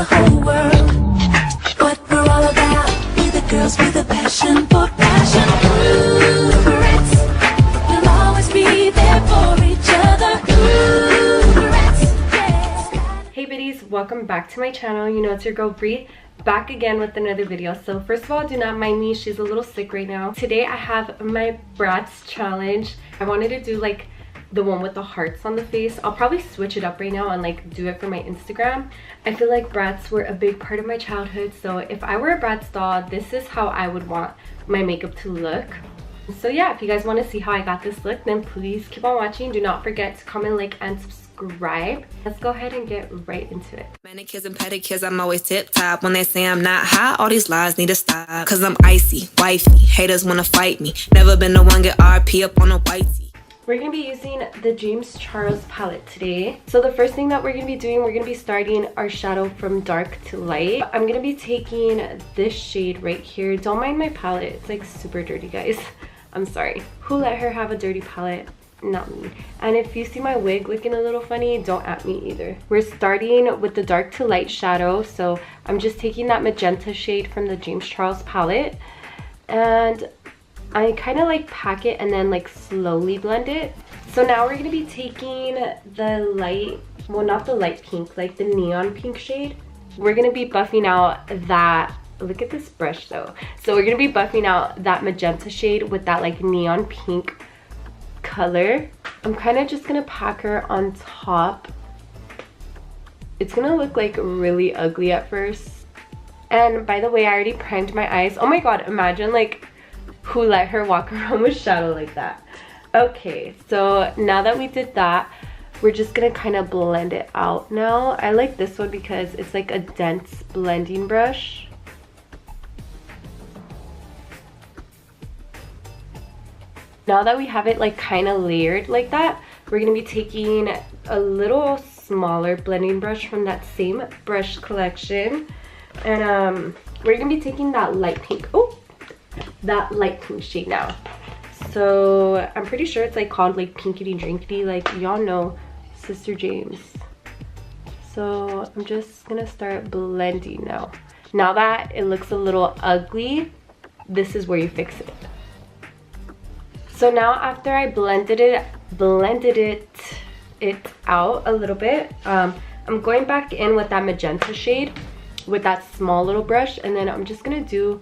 the whole world. What we're all about, we the girls with a passion for fashion. Ooh, BRATZ, we'll always be there for each other. Ooh, BRATZ, yeah. Hey biddies, welcome back to my channel. You know it's your girl Bree, back again with another video. So first of all, do not mind me, she's a little sick right now. Today I have my BRATZ challenge. I wanted to do like the one with the hearts on the face. I'll probably switch it up right now and like do it for my Instagram. I feel like BRATZ were a big part of my childhood, so if I were a BRATZ doll, this is how I would want my makeup to look. So yeah, if you guys want to see how I got this look, then please keep on watching. Do not forget to comment, like, and subscribe. Let's go ahead and get right into it. Manicures and pedicures, I'm always tip top. When they say I'm not hot, all these lies need to stop. Cause I'm icy, wifey, haters wanna fight me. Never been the one get RP up on a whitey. We're going to be using the James Charles palette today. So the first thing that we're going to be doing, we're going to be starting our shadow from dark to light. I'm going to be taking this shade right here. Don't mind my palette. It's like super dirty, guys. I'm sorry. Who let her have a dirty palette? Not me. And if you see my wig looking a little funny, don't at me either. We're starting with the dark to light shadow. So I'm just taking that magenta shade from the James Charles palette. And I kind of like pack it and then like slowly blend it. So now we're going to be taking the light, well not the light pink, like the neon pink shade. We're going to be buffing out that, look at this brush though. So we're going to be buffing out that magenta shade with that like neon pink color. I'm kind of just going to pack her on top. It's going to look like really ugly at first. And by the way, I already primed my eyes. Oh my god, imagine like who let her walk around with shadow like that. Okay, so now that we did that, we're just gonna kind of blend it out now. I like this one because it's like a dense blending brush. Now that we have it like kind of layered like that, we're gonna be taking a little smaller blending brush from that same brush collection, and we're gonna be taking that light pink, that light pink shade now. So I'm pretty sure it's like called like pinkity drinkity, like y'all know Sister James. So I'm just gonna start blending now. Now that it looks a little ugly, this is where you fix it. So now after I blended it out a little bit, I'm going back in with that magenta shade with that small little brush, and then I'm just gonna do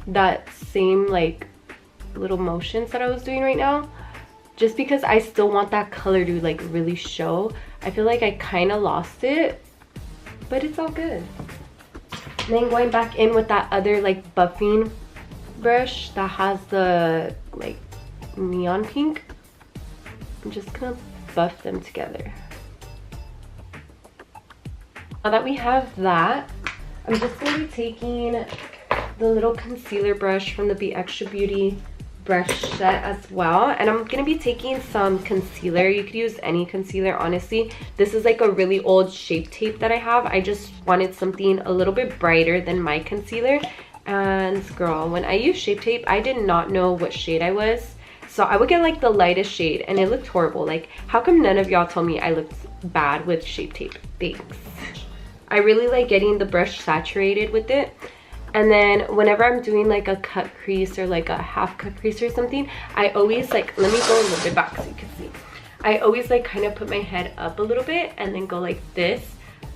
that same like little motions that I was doing right now, just because I still want that color to like really show. I feel like I kind of lost it, but it's all good. And then going back in with that other like buffing brush that has the like neon pink, I'm just gonna buff them together. Now that we have that, I'm just gonna be taking the little concealer brush from the BXTRA Beauty brush set as well, and I'm gonna be taking some concealer. You could use any concealer, honestly. This is like a really old Shape Tape that I have. I just wanted something a little bit brighter than my concealer, and girl, when I used Shape Tape, I did not know what shade I was, so I would get like the lightest shade and it looked horrible. Like, how come none of y'all told me I looked bad with Shape Tape? Thanks. I really like getting the brush saturated with it. And then whenever I'm doing like a cut crease or like a half cut crease or something, I always like, let me go a little bit back so you can see. I always like kind of put my head up a little bit and then go like this,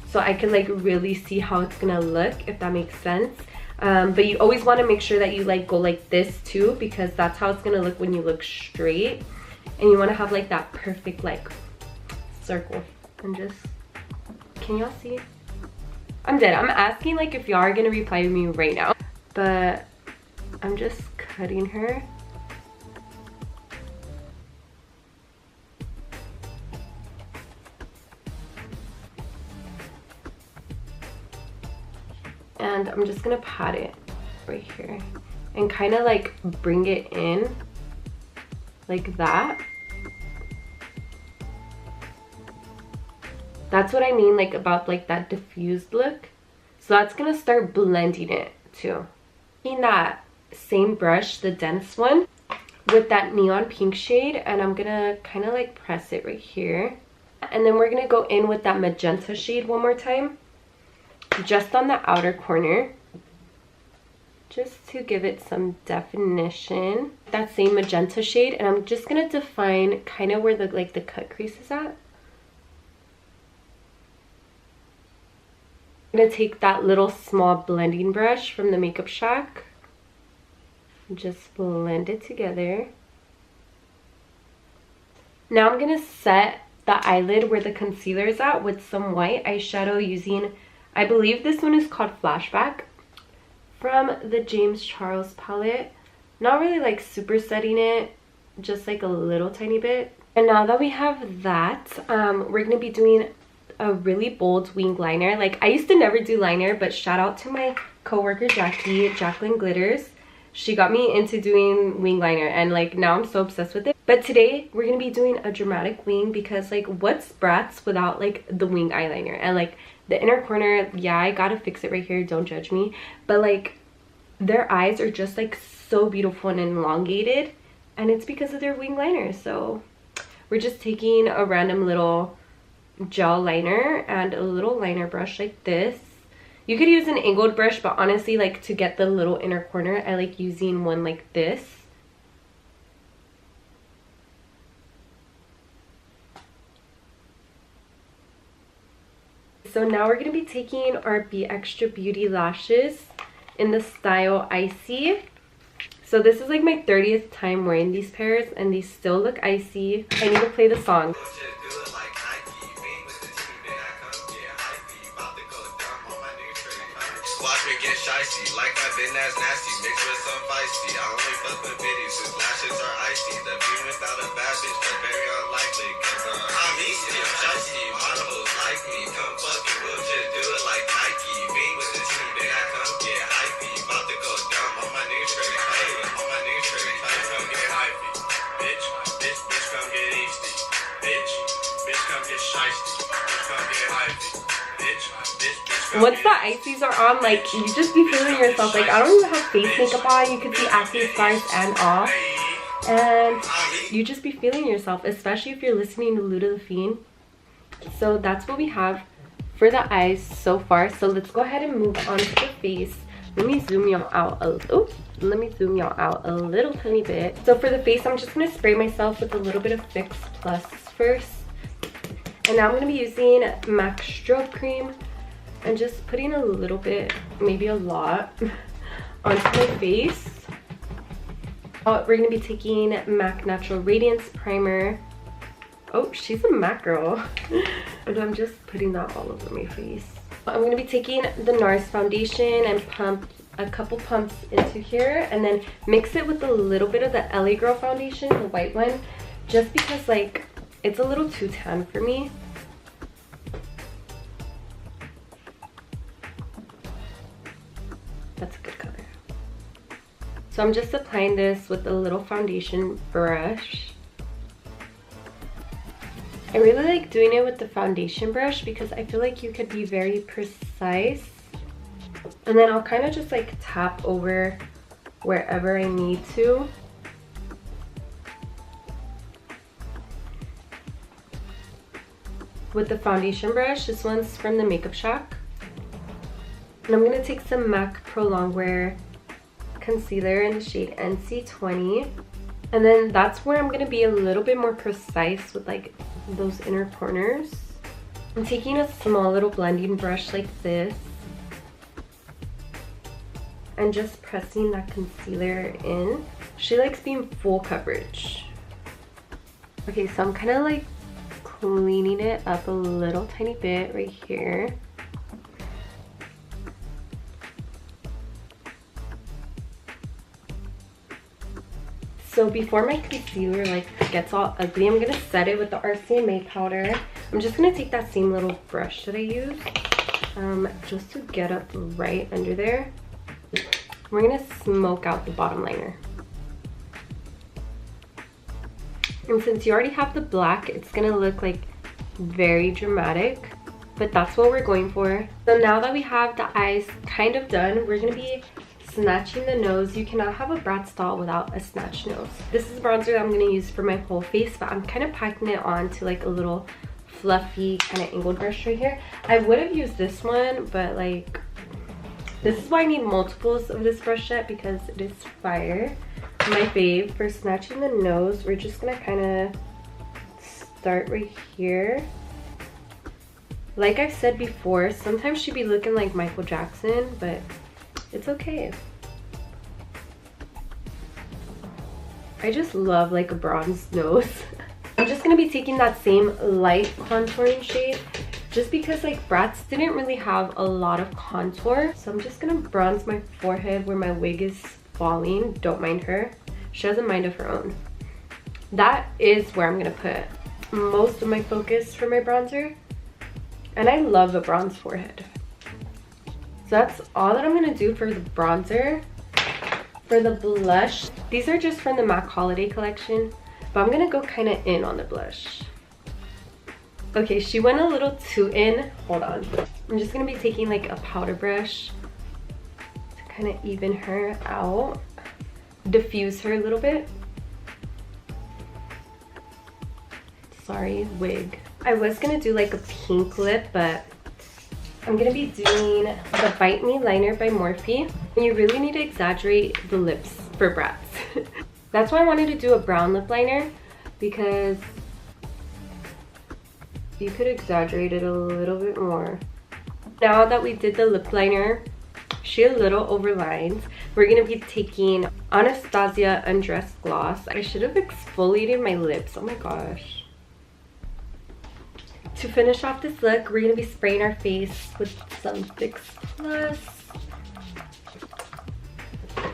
so I can like really see how it's gonna look, if that makes sense. But you always want to make sure that you like go like this too, because that's how it's gonna look when you look straight. And you want to have like that perfect like circle. And just, can y'all see? I'm dead. I'm asking like if y'all are gonna reply to me right now, but I'm just cutting her. And I'm just gonna pat it right here and kind of like bring it in like that. That's what I mean like about like that diffused look. So that's gonna start blending it too. Taking that same brush, the dense one, with that neon pink shade, and I'm gonna kind of like press it right here. And then we're gonna go in with that magenta shade one more time. just on the outer corner, just to give it some definition. That same magenta shade, and I'm just gonna define kind of where the cut crease is at. I'm gonna take that little small blending brush from the Makeup Shack, just blend it together. Now I'm gonna set the eyelid where the concealer is at with some white eyeshadow using, I believe this one is called Flashback, from the James Charles palette. Not really like super setting it, just like a little tiny bit. And now that we have that, we're gonna be doing a really bold wing liner. Like, I used to never do liner, but shout out to my coworker Jacqueline Glitters. She got me into doing wing liner, and like now I'm so obsessed with it. But today we're gonna be doing a dramatic wing, because like what's BRATZ without like the wing eyeliner? And like the inner corner, yeah, I gotta fix it right here, don't judge me, but like their eyes are just like so beautiful and elongated, and it's because of their wing liner. So we're just taking a random little gel liner and a little liner brush like this. You could use an angled brush, but honestly, like to get the little inner corner, I like using one like this. So now we're going to be taking our BXTRA Beauty lashes in the style Icy. So this is like my 30th time wearing these pairs, and they still look icy. I need to play the song. Shicey, like my business nasty, mixed with some feisty. I only fuck with biddies whose lashes are icy. The view without a bad bitch, but very unlikely. Cause I'm easy, I'm shicey. Models like me, come fucking, we'll just do it like Nike. Being with the team, then I come get hypey. About to go dumb on my new trick, hey, on my new trick. Come get hypey, bitch, bitch, come get easty. Bitch, come get shicey. Bitch, come get hypey. Once the ices are on, like, you just be feeling yourself. Like, I don't even have face makeup on. You can see acne scars and off, and you just be feeling yourself, especially if you're listening to LUDA the Fiend. So that's what we have for the eyes so far. So let's go ahead and move on to the face. Let me zoom y'all out a little tiny bit. So for the face, I'm just gonna spray myself with a little bit of Fix Plus first. And now I'm going to be using MAC Strobe Cream and just putting a little bit, maybe a lot, onto my face. We're going to be taking MAC Natural Radiance Primer. Oh, she's a MAC girl. And I'm just putting that all over my face. I'm going to be taking the NARS foundation and pump a couple pumps into here, and then mix it with a little bit of the LA Girl foundation, the white one, just because like it's a little too tan for me. That's a good color. So I'm just applying this with a little foundation brush. I really like doing it with the foundation brush because I feel like you could be very precise. And then I'll kind of just like tap over wherever I need to. With the foundation brush, this one's from the Makeup Shack. And I'm going to take some MAC Pro Longwear concealer in the shade NC20. And then that's where I'm going to be a little bit more precise with like those inner corners. I'm taking a small little blending brush like this and just pressing that concealer in. She likes being full coverage. Okay, so I'm kind of like cleaning it up a little tiny bit right here. So before my concealer like gets all ugly, I'm gonna set it with the RCMA powder. I'm just gonna take that same little brush that I used just to get up right under there. We're gonna smoke out the bottom liner. And since you already have the black, it's gonna look like very dramatic, but that's what we're going for. So now that we have the eyes kind of done, we're gonna be snatching the nose. You cannot have a BRATZ doll without a snatch nose. This is the bronzer that I'm gonna use for my whole face, but I'm kind of packing it on to like a little fluffy kind of angled brush right here. I would have used this one, but like, this is why I need multiples of this brush set because it is fire. My fave for snatching the nose, we're just gonna kind of start right here. Like I've said before, sometimes she'd be looking like Michael Jackson, but it's okay. I just love like a bronze nose. I'm just gonna be taking that same light contouring shade just because like BRATZ didn't really have a lot of contour. So I'm just gonna bronze my forehead where my wig is falling. Don't mind her. She has a mind of her own. That is where I'm gonna put most of my focus for my bronzer. And I love a bronze forehead. So that's all that I'm gonna do for the bronzer. For the blush, these are just from the MAC Holiday collection, but I'm gonna go kind of in on the blush. Okay, she went a little too in. Hold on. I'm just gonna be taking like a powder brush to kind of even her out, diffuse her a little bit. Sorry, wig. I was gonna do like a pink lip, but I'm gonna be doing the Bite Me liner by Morphe. You really need to exaggerate the lips for BRATZ. That's why I wanted to do a brown lip liner, because you could exaggerate it a little bit more. Now that we did the lip liner, she a little overlined, we're gonna be taking Anastasia Undressed Gloss. I should have exfoliated my lips, oh my gosh. To finish off this look, we're gonna be spraying our face with some Fix Plus.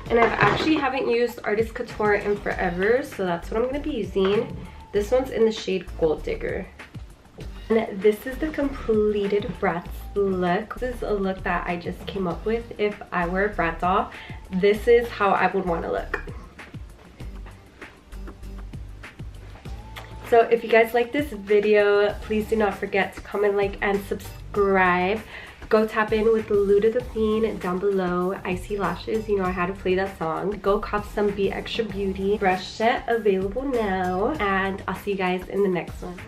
And I actually haven't used Artist Couture in forever, so that's what I'm gonna be using. This one's in the shade Gold Digger. And this is the completed BRATZ look. This is a look that I just came up with. If I were a BRATZ doll, this is how I would want to look. So if you guys like this video, please do not forget to comment, like, and subscribe. Go tap in with LUDA the Fiend down below. Icy Lashes, you know I had to play that song. Go cop some BXTRA Beauty brush set available now. And I'll see you guys in the next one.